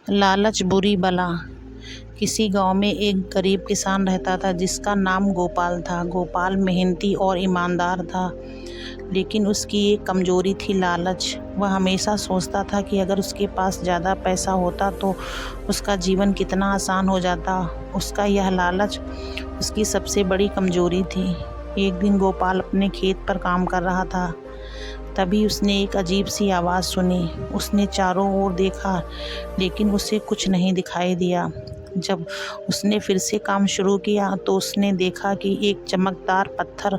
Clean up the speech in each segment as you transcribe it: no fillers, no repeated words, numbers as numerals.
लालच बुरी बला। किसी गांव में एक गरीब किसान रहता था जिसका नाम गोपाल था। गोपाल मेहनती और ईमानदार था, लेकिन उसकी एक कमजोरी थी, लालच। वह हमेशा सोचता था कि अगर उसके पास ज़्यादा पैसा होता तो उसका जीवन कितना आसान हो जाता। उसका यह लालच उसकी सबसे बड़ी कमजोरी थी। एक दिन गोपाल अपने खेत पर काम कर रहा था, तभी उसने एक अजीब सी आवाज़ सुनी। उसने चारों ओर देखा, लेकिन उसे कुछ नहीं दिखाई दिया। जब उसने फिर से काम शुरू किया तो उसने देखा कि एक चमकदार पत्थर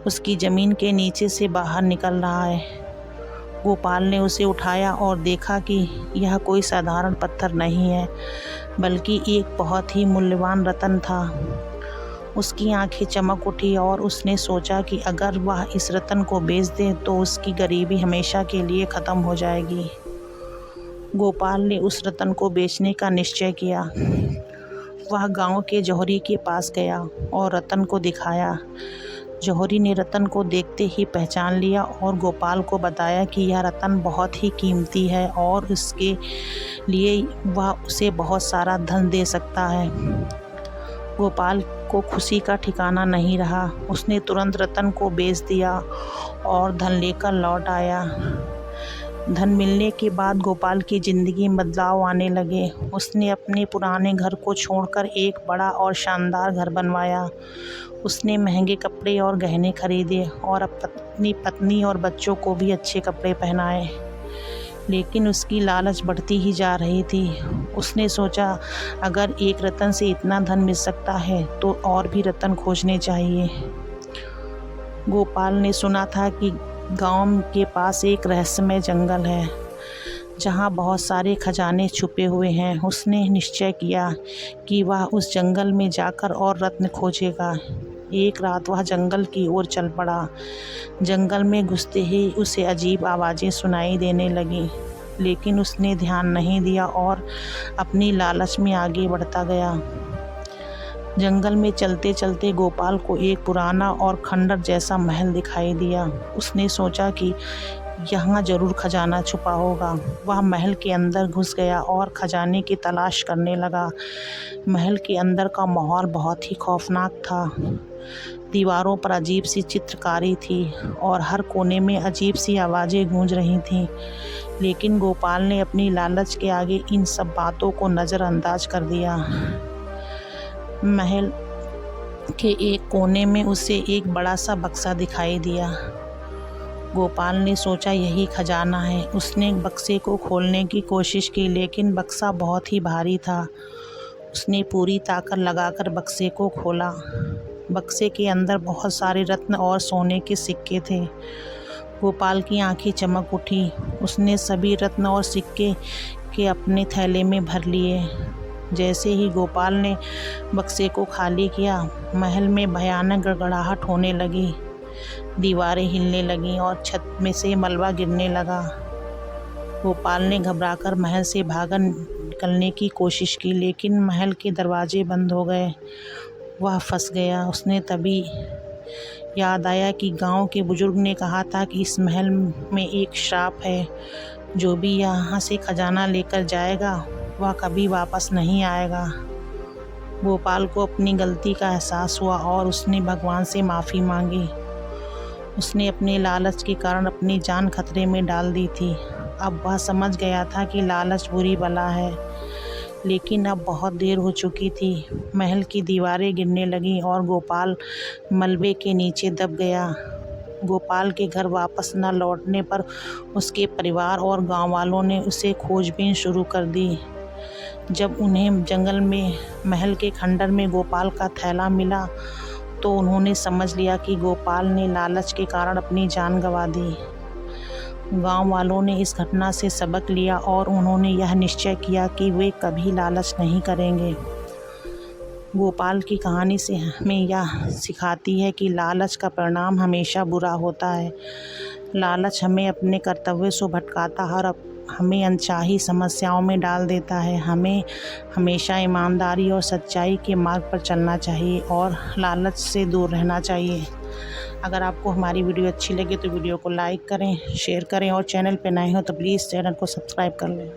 उसकी ज़मीन के नीचे से बाहर निकल रहा है। गोपाल ने उसे उठाया और देखा कि यह कोई साधारण पत्थर नहीं है, बल्कि एक बहुत ही मूल्यवान रत्न था। उसकी आंखें चमक उठी और उसने सोचा कि अगर वह इस रत्न को बेच दे तो उसकी गरीबी हमेशा के लिए ख़त्म हो जाएगी। गोपाल ने उस रत्न को बेचने का निश्चय किया। वह गांव के जौहरी के पास गया और रत्न को दिखाया। जौहरी ने रत्न को देखते ही पहचान लिया और गोपाल को बताया कि यह रत्न बहुत ही कीमती है और उसके लिए वह उसे बहुत सारा धन दे सकता है। गोपाल को खुशी का ठिकाना नहीं रहा। उसने तुरंत रत्न को बेच दिया और धन लेकर लौट आया। धन मिलने के बाद गोपाल की ज़िंदगी में बदलाव आने लगे। उसने अपने पुराने घर को छोड़कर एक बड़ा और शानदार घर बनवाया। उसने महंगे कपड़े और गहने खरीदे और अपनी पत्नी और बच्चों को भी अच्छे कपड़े पहनाए। लेकिन उसकी लालच बढ़ती ही जा रही थी। उसने सोचा, अगर एक रत्न से इतना धन मिल सकता है तो और भी रत्न खोजने चाहिए। गोपाल ने सुना था कि गांव के पास एक रहस्यमय जंगल है जहां बहुत सारे खजाने छुपे हुए हैं। उसने निश्चय किया कि वह उस जंगल में जाकर और रत्न खोजेगा। एक रात वह जंगल की ओर चल पड़ा। जंगल में घुसते ही उसे अजीब आवाज़ें सुनाई देने लगीं, लेकिन उसने ध्यान नहीं दिया और अपनी लालच में आगे बढ़ता गया। जंगल में चलते चलते गोपाल को एक पुराना और खंडर जैसा महल दिखाई दिया। उसने सोचा कि यहाँ जरूर खजाना छुपा होगा। वह महल के अंदर घुस गया और खजाने की तलाश करने लगा। महल के अंदर का माहौल बहुत ही खौफनाक था। दीवारों पर अजीब सी चित्रकारी थी और हर कोने में अजीब सी आवाज़ें गूंज रही थीं। लेकिन गोपाल ने अपनी लालच के आगे इन सब बातों को नज़रअंदाज कर दिया। महल के एक कोने में उसे एक बड़ा सा बक्सा दिखाई दिया। गोपाल ने सोचा, यही खजाना है। उसने बक्से को खोलने की कोशिश की, लेकिन बक्सा बहुत ही भारी था। उसने पूरी ताकत लगाकर बक्से को खोला। बक्से के अंदर बहुत सारे रत्न और सोने के सिक्के थे। गोपाल की आंखें चमक उठी। उसने सभी रत्न और सिक्के के अपने थैले में भर लिए। जैसे ही गोपाल ने बक्से को खाली किया, महल में भयानक गड़गड़ाहट होने लगी। दीवारें हिलने लगीं और छत में से मलबा गिरने लगा। गोपाल ने घबराकर महल से भागकर निकलने की कोशिश की, लेकिन महल के दरवाजे बंद हो गए। वह फंस गया। उसने तभी याद आया कि गांव के बुजुर्ग ने कहा था कि इस महल में एक श्राप है। जो भी यहाँ से खजाना लेकर जाएगा वह कभी वापस नहीं आएगा। गोपाल को अपनी गलती का एहसास हुआ और उसने भगवान से माफ़ी मांगी। उसने अपने लालच के कारण अपनी जान खतरे में डाल दी थी। अब वह समझ गया था कि लालच बुरी बला है, लेकिन अब बहुत देर हो चुकी थी। महल की दीवारें गिरने लगीं और गोपाल मलबे के नीचे दब गया। गोपाल के घर वापस न लौटने पर उसके परिवार और गांव वालों ने उसे खोजबीन शुरू कर दी। जब उन्हें जंगल में महल के खंडर में गोपाल का थैला मिला तो उन्होंने समझ लिया कि गोपाल ने लालच के कारण अपनी जान गंवा दी। गांव वालों ने इस घटना से सबक लिया और उन्होंने यह निश्चय किया कि वे कभी लालच नहीं करेंगे। गोपाल की कहानी से हमें यह सिखाती है कि लालच का परिणाम हमेशा बुरा होता है। लालच हमें अपने कर्तव्य से भटकाता है और हमें अनचाही समस्याओं में डाल देता है। हमें हमेशा ईमानदारी और सच्चाई के मार्ग पर चलना चाहिए और लालच से दूर रहना चाहिए। अगर आपको हमारी वीडियो अच्छी लगे तो वीडियो को लाइक करें, शेयर करें और चैनल पर नए हो तो प्लीज़ चैनल को सब्सक्राइब कर लें।